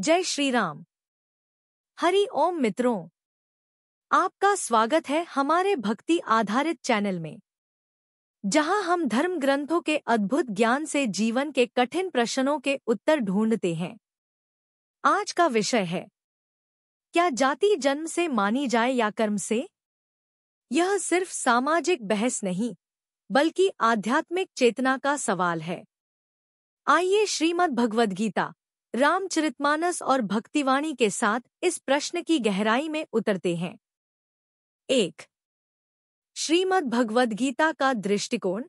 जय श्री राम। हरि ओम मित्रों, आपका स्वागत है हमारे भक्ति आधारित चैनल में, जहां हम धर्म ग्रंथों के अद्भुत ज्ञान से जीवन के कठिन प्रश्नों के उत्तर ढूंढते हैं। आज का विषय है, क्या जाति जन्म से मानी जाए या कर्म से? यह सिर्फ सामाजिक बहस नहीं, बल्कि आध्यात्मिक चेतना का सवाल है। आइए श्रीमद् भगवद गीता, रामचरितमानस और भक्तिवाणी के साथ इस प्रश्न की गहराई में उतरते हैं। 1. श्रीमद् भगवद गीता का दृष्टिकोण।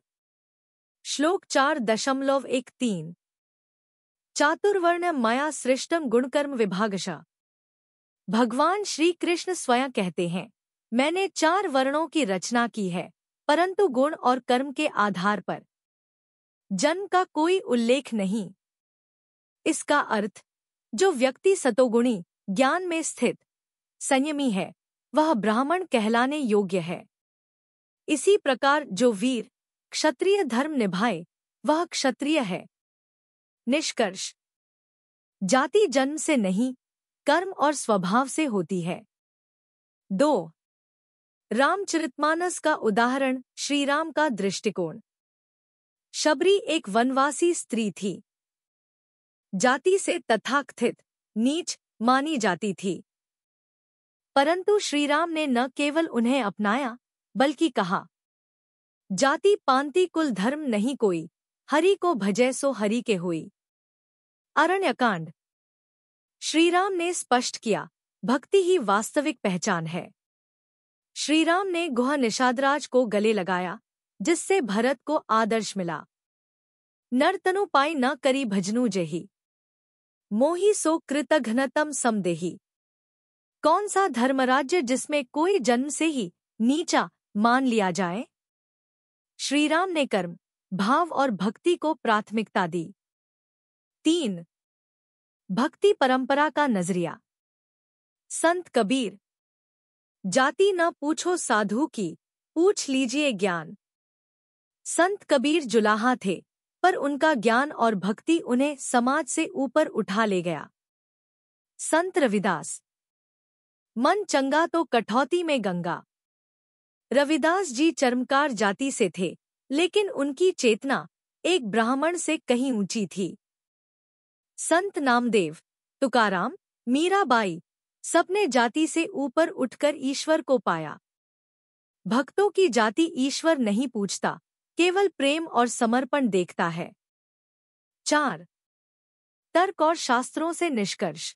श्लोक 4.13 चातुर्वर्ण मया सृष्टम गुणकर्म विभागशः। भगवान श्री कृष्ण स्वयं कहते हैं, मैंने 4 वर्णों की रचना की है, परंतु गुण और कर्म के आधार पर। जन्म का कोई उल्लेख नहीं। इसका अर्थ, जो व्यक्ति सतोगुणी, ज्ञान में स्थित, संयमी है, वह ब्राह्मण कहलाने योग्य है। इसी प्रकार जो वीर, क्षत्रिय धर्म निभाए, वह क्षत्रिय है। निष्कर्ष, जाति जन्म से नहीं, कर्म और स्वभाव से होती है। 2. रामचरितमानस का उदाहरण। श्रीराम का दृष्टिकोण। शबरी एक वनवासी स्त्री थी। जाति से तथाकथित नीच मानी जाती थी, परंतु श्रीराम ने न केवल उन्हें अपनाया, बल्कि कहा, जाति पांति कुल धर्म नहीं कोई, हरि को भजै सो हरि के होई। अरण्यकांड। श्रीराम ने स्पष्ट किया, भक्ति ही वास्तविक पहचान है। श्रीराम ने गुह निषादराज को गले लगाया, जिससे भरत को आदर्श मिला। नरतनु पाई न करी भजनु जेहि, मोहि सो कृतघ्नतम समदेहि। कौन सा धर्मराज्य जिसमें कोई जन्म से ही नीचा मान लिया जाए? श्रीराम ने कर्म, भाव और भक्ति को प्राथमिकता दी। 3. भक्ति परंपरा का नजरिया। संत कबीर। जाति न पूछो साधु की, पूछ लीजिए ज्ञान। संत कबीर जुलाहा थे, पर उनका ज्ञान और भक्ति उन्हें समाज से ऊपर उठा ले गया। संत रविदास। मन चंगा तो कठौती में गंगा। रविदास जी चर्मकार जाति से थे, लेकिन उनकी चेतना एक ब्राह्मण से कहीं ऊंची थी। संत नामदेव, तुकाराम, मीराबाई, सबने जाति से ऊपर उठकर ईश्वर को पाया। भक्तों की जाति ईश्वर नहीं पूछता, केवल प्रेम और समर्पण देखता है। 4. तर्क और शास्त्रों से निष्कर्ष।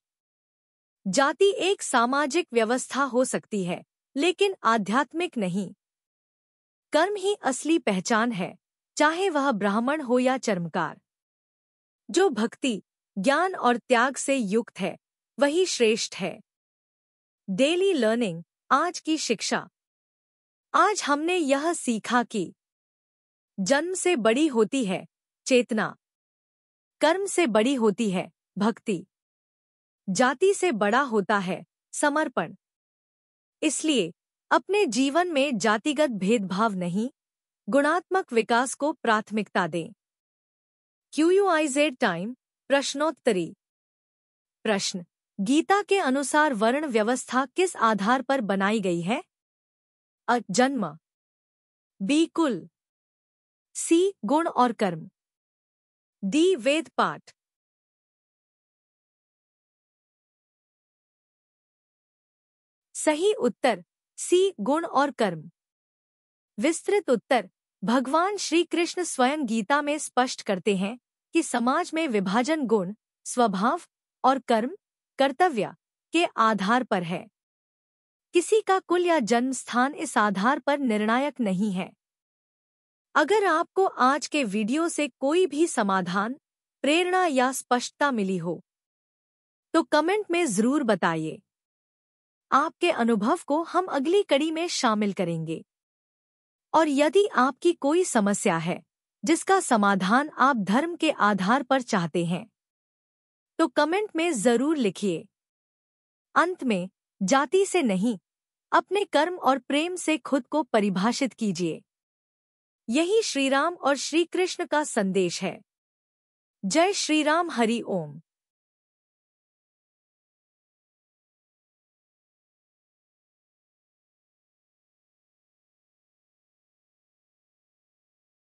जाति एक सामाजिक व्यवस्था हो सकती है, लेकिन आध्यात्मिक नहीं। कर्म ही असली पहचान है, चाहे वह ब्राह्मण हो या चर्मकार। जो भक्ति, ज्ञान और त्याग से युक्त है, वही श्रेष्ठ है। Daily learning. आज की शिक्षा। आज हमने यह सीखा कि जन्म से बड़ी होती है चेतना, कर्म से बड़ी होती है भक्ति, जाति से बड़ा होता है समर्पण। इसलिए अपने जीवन में जातिगत भेदभाव नहीं, गुणात्मक विकास को प्राथमिकता दें। QUIZ time. प्रश्नोत्तरी। प्रश्न, गीता के अनुसार वर्ण व्यवस्था किस आधार पर बनाई गई है? अ. जन्म। बी. कुल। सी. गुण और कर्म। डी. वेद पाठ। सही उत्तर सी. गुण और कर्म। विस्तृत उत्तर। भगवान श्री कृष्ण स्वयं गीता में स्पष्ट करते हैं कि समाज में विभाजन गुण, स्वभाव और कर्म, कर्तव्य के आधार पर है। किसी का कुल या जन्म स्थान इस आधार पर निर्णायक नहीं है। अगर आपको आज के वीडियो से कोई भी समाधान, प्रेरणा या स्पष्टता मिली हो, तो कमेंट में जरूर बताइए। आपके अनुभव को हम अगली कड़ी में शामिल करेंगे। और यदि आपकी कोई समस्या है, जिसका समाधान आप धर्म के आधार पर चाहते हैं, तो कमेंट में जरूर लिखिए। अंत में, जाति से नहीं, अपने कर्म और प्रेम से खुद को परिभाषित कीजिए। यही श्रीराम और श्री कृष्ण का संदेश है। जय श्री राम। हरि ओम।